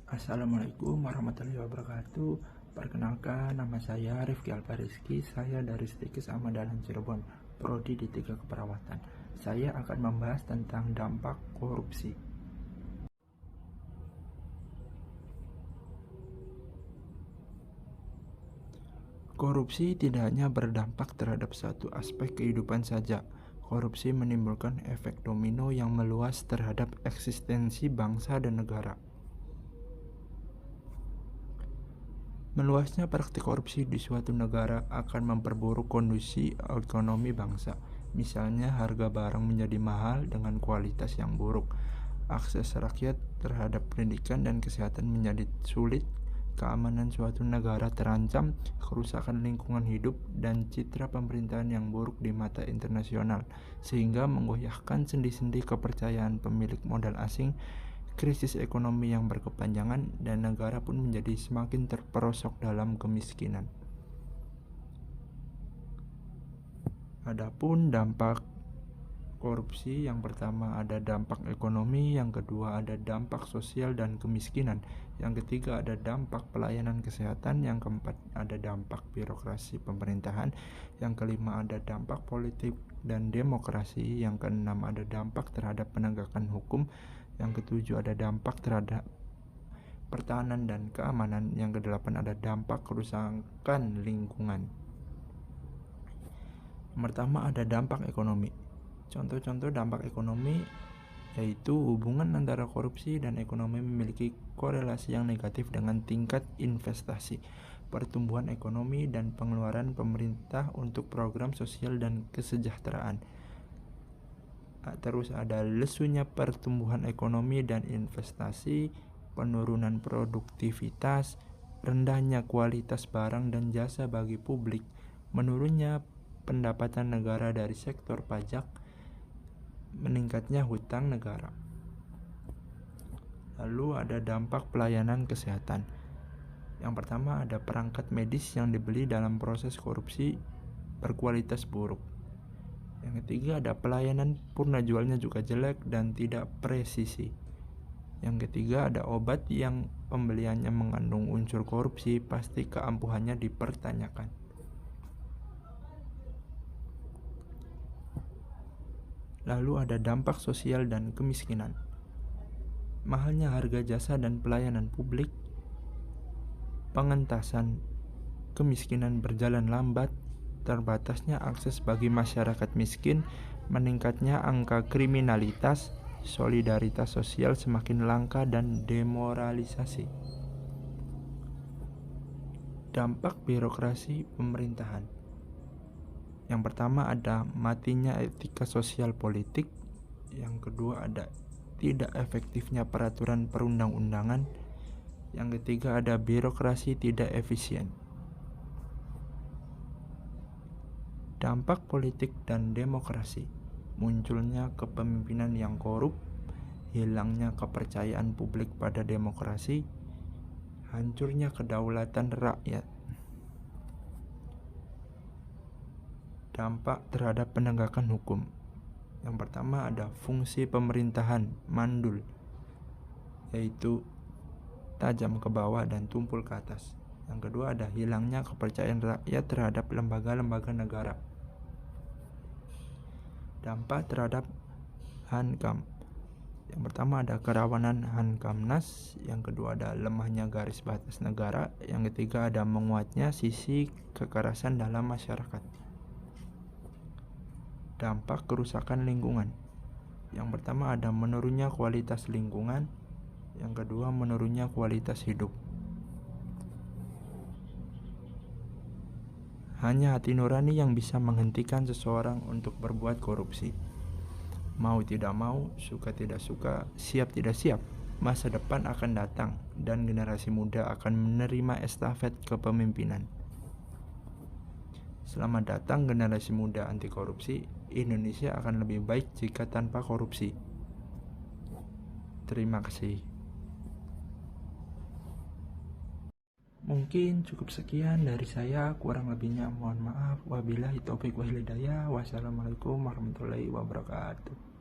Assalamualaikum warahmatullahi wabarakatuh. Perkenalkan, nama saya Rifki Alpariski. Saya dari Stikes Ahmad-Dahlan Cirebon, Prodi D3 Keperawatan. Saya akan membahas tentang dampak korupsi. Korupsi tidak hanya berdampak terhadap satu aspek kehidupan saja. Korupsi menimbulkan efek domino yang meluas terhadap eksistensi bangsa dan negara. Meluasnya praktik korupsi di suatu negara akan memperburuk kondisi ekonomi bangsa. Misalnya, harga barang menjadi mahal dengan kualitas yang buruk. Akses rakyat terhadap pendidikan dan kesehatan menjadi sulit. Keamanan suatu negara terancam, kerusakan lingkungan hidup, dan citra pemerintahan yang buruk di mata internasional, sehingga menggoyahkan sendi-sendi kepercayaan pemilik modal asing. Krisis ekonomi yang berkepanjangan dan negara pun menjadi semakin terperosok dalam kemiskinan. Adapun dampak korupsi, yang pertama ada dampak ekonomi, yang kedua ada dampak sosial dan kemiskinan, yang ketiga ada dampak pelayanan kesehatan, yang keempat ada dampak birokrasi pemerintahan, yang kelima ada dampak politik dan demokrasi, yang keenam ada dampak terhadap penegakan hukum, yang ketujuh ada dampak terhadap pertahanan dan keamanan, yang kedelapan ada dampak kerusakan lingkungan. Yang pertama ada dampak ekonomi. Contoh-contoh dampak ekonomi yaitu hubungan antara korupsi dan ekonomi memiliki korelasi yang negatif dengan tingkat investasi, pertumbuhan ekonomi, dan pengeluaran pemerintah untuk program sosial dan kesejahteraan. Terus ada lesunya pertumbuhan ekonomi dan investasi, penurunan produktivitas, rendahnya kualitas barang dan jasa bagi publik, menurunnya pendapatan negara dari sektor pajak, meningkatnya hutang negara. Lalu ada dampak pelayanan kesehatan. Yang pertama ada perangkat medis yang dibeli dalam proses korupsi berkualitas buruk. Yang ketiga ada pelayanan purna jualnya juga jelek dan tidak presisi. Yang ketiga ada obat yang pembeliannya mengandung unsur korupsi, pasti keampuhannya dipertanyakan. Lalu ada dampak sosial dan kemiskinan. Mahalnya harga jasa dan pelayanan publik, pengentasan kemiskinan berjalan lambat, terbatasnya akses bagi masyarakat miskin, meningkatnya angka kriminalitas, solidaritas sosial semakin langka, dan demoralisasi. Dampak birokrasi pemerintahan. Yang pertama ada matinya etika sosial politik, yang kedua ada tidak efektifnya peraturan perundang-undangan, yang ketiga ada birokrasi tidak efisien. Dampak politik dan demokrasi. Munculnya kepemimpinan yang korup, hilangnya kepercayaan publik pada demokrasi, hancurnya kedaulatan rakyat. Dampak terhadap penegakan hukum. Yang pertama ada fungsi pemerintahan mandul, yaitu tajam ke bawah dan tumpul ke atas. Yang kedua ada hilangnya kepercayaan rakyat terhadap lembaga-lembaga negara. Dampak terhadap Hankam. Yang pertama ada kerawanan Hankamnas, yang kedua ada lemahnya garis batas negara, yang ketiga ada menguatnya sisi kekerasan dalam masyarakat. Dampak kerusakan lingkungan. Yang pertama ada menurunnya kualitas lingkungan, yang kedua menurunnya kualitas hidup. Hanya hati nurani yang bisa menghentikan seseorang untuk berbuat korupsi. Mau tidak mau, suka tidak suka, siap tidak siap, masa depan akan datang dan generasi muda akan menerima estafet kepemimpinan. Selamat datang generasi muda anti korupsi. Indonesia akan lebih baik jika tanpa korupsi. Terima kasih. Mungkin cukup sekian dari saya, kurang lebihnya mohon maaf. Wabillahi taufiq wal hidayah. Wassalamualaikum warahmatullahi wabarakatuh.